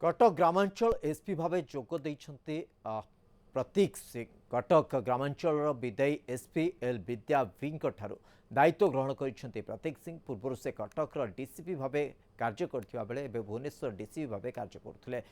Cuttack ग्रामांचल SP भाव जोग देइछन्ते प्रतीक Singh. Cuttack ग्रामांचल विदायी SP L विद्या wing ठारू दायित्व ग्रहण करिसेंते प्रतीक सिंह। पूर्व से कटक डीसीपी भाव कार्य करथिबा बेले एबे भुवनेश्वर डीसीपी भाव कार्य करुथिले।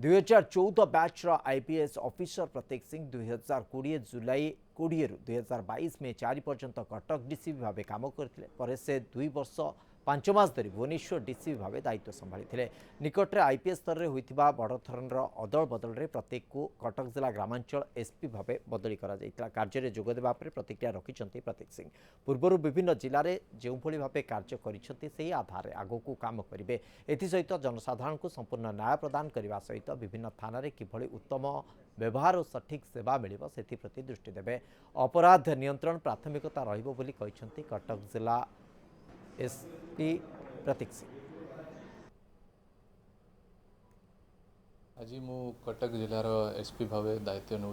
2014 बैचर आईपीएस ऑफिसर प्रतीक सिंह 2020 जुलाई 20 रु 2022 मे 4 पर्यंत कटक डीसीपी भाव काम करथिले। परे से 2 वर्ष 5 मास धरी भुवनेश्वर डीसीपी भाव दायित्व संभाली। निकटरे आईपीएस स्तर में होता बड़धरण अदल बदल में प्रतीक को कटक जिला ग्रामांचल एसपी भाव बदली कार्य जोगदेवा प्रतिक्रिया रखिंट प्रतीक सिंह। पूर्व विभिन्न जिले में जो भाव कार्य कर आधार आग को काम करेंगे। एसत जनसाधारण को संपूर्ण न्याय प्रदान करने सहित विभिन्न थाना किभली उत्तम व्यवहार और सठिक सेवा मिल से दृष्टि देवे। अपराध नियंत्रण प्राथमिकता रही कटक जिला एसपी प्रतीक सिंह। आज मु कटक जिलार एसपी भाव दायित्व नौ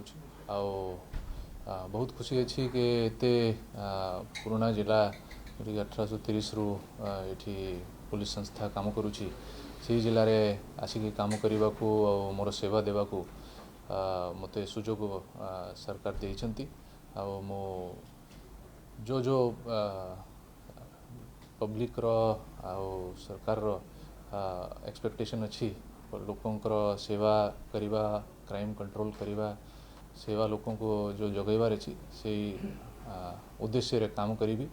बहुत खुशी अच्छी कि एते पुराना जिला 1830 रु ये पुलिस संस्था काम करुच्ची से जिले में आसिक काम करने को मोर सेवा देवा को मते सुजोग सरकार देइछंती। मो जो पब्लिक रो सरकार रो एक्सपेक्टेशन अच्छी लोकंकर सेवा करिबा, क्राइम कंट्रोल करिबा, सेवा लोकों को जो जगैबार अच्छी से उद्देश्य रे काम करी।